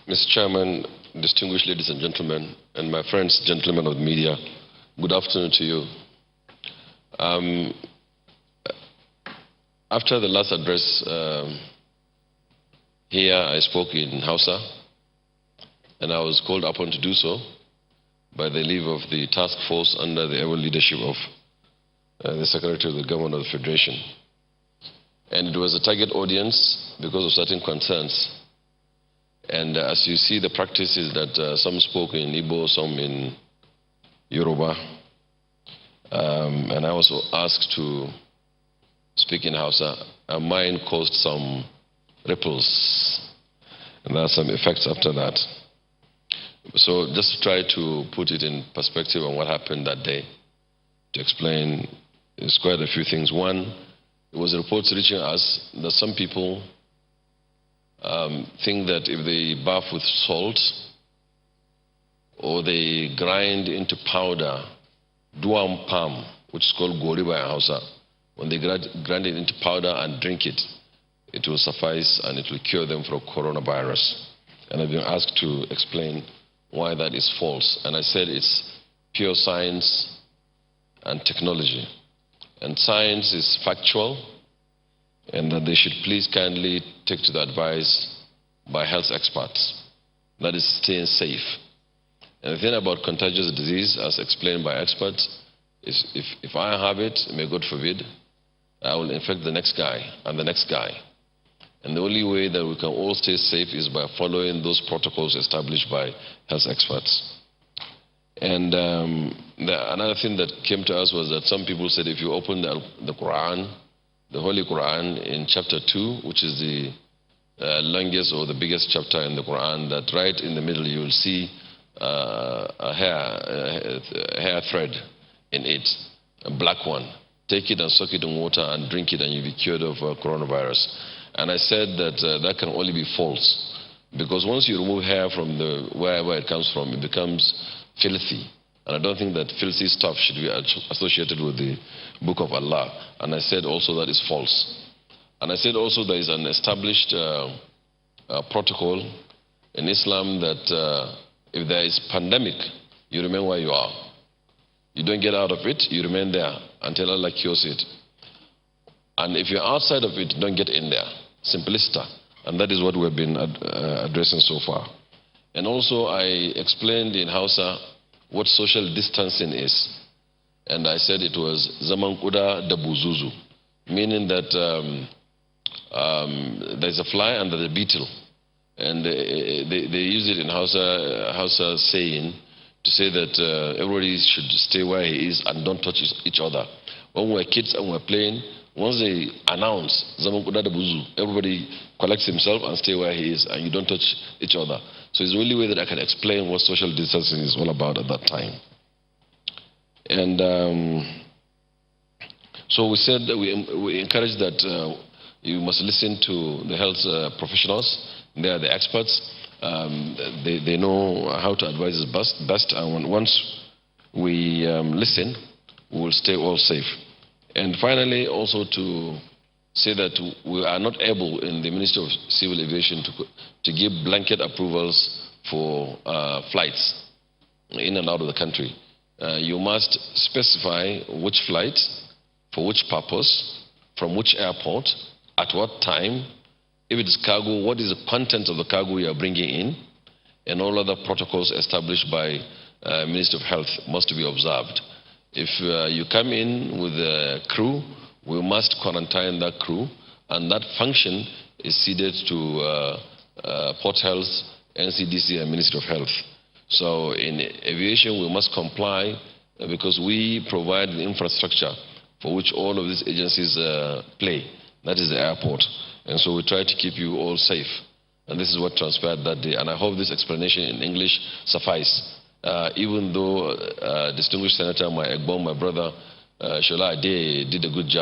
Mr. Chairman, distinguished ladies and gentlemen, and my friends, gentlemen of the media, good afternoon to you. After the last address here, I spoke in Hausa, and I was called upon to do so by the leave of the task force under the able leadership of the Secretary of the Government of the Federation. And it was a target audience because of certain concerns. And as you see, the practice is that some spoke in Igbo, some in Yoruba. And I was asked to speak in Hausa. And mine caused some ripples. And there are some effects after that. So just to try to put it in perspective on what happened that day, to explain, there's quite a few things. One, there was reports reaching us that some people think that if they bath with salt or they grind into powder duam palm, which is called goriba in Hausa, when they grind it into powder and drink it, it will suffice and it will cure them from coronavirus. And I've been asked to explain why that is false. And I said it's pure science and technology. And science is factual, and that they should please kindly take to the advice by health experts. That is staying safe. And the thing about contagious disease, as explained by experts, is if I have it, may God forbid, I will infect the next guy and the next guy. And the only way that we can all stay safe is by following those protocols established by health experts. And another thing that came to us was that some people said if you open the Quran, the Holy Quran in chapter 2, which is the longest or the biggest chapter in the Quran, that right in the middle you will see a hair thread in it, a black one. Take it and soak it in water and drink it and you'll be cured of coronavirus. And I said that that can only be false, because once you remove hair from wherever it comes from, it becomes filthy. And I don't think that filthy stuff should be associated with the Book of Allah. And I said also that is false. And I said also there is an established protocol in Islam that if there is pandemic, you remain where you are. You don't get out of it, you remain there until Allah cures it. And if you're outside of it, don't get in there. Simpliciter. And that is what we've been addressing so far. And also I explained in Hausa what social distancing is. And I said it was zaman kuda da buzuzu, meaning that there's a fly and there's a beetle. And they use it in Hausa saying to say that everybody should stay where he is and don't touch each other. When we're kids and we're playing, once they announce zaman kuda da buzu, everybody collects himself and stay where he is, and you don't touch each other. So it's the only way that I can explain what social distancing is all about at that time. And so we said that we encourage that you must listen to the health professionals. They are the experts. They know how to advise us best. And once we listen, we will stay all safe. And finally, also to say that we are not able in the Ministry of Civil Aviation to give blanket approvals for flights in and out of the country. You must specify which flight, for which purpose, from which airport, at what time. If it is cargo, what is the content of the cargo you are bringing in, and all other protocols established by Ministry of Health must be observed. If you come in with a crew, we must quarantine that crew, and that function is ceded to Port Health, NCDC, and Ministry of Health. So in aviation, we must comply because we provide the infrastructure for which all of these agencies play. That is the airport. And so we try to keep you all safe. And this is what transpired that day. And I hope this explanation in English suffice. Even though distinguished Senator, my brother, Shola Ade, did a good job.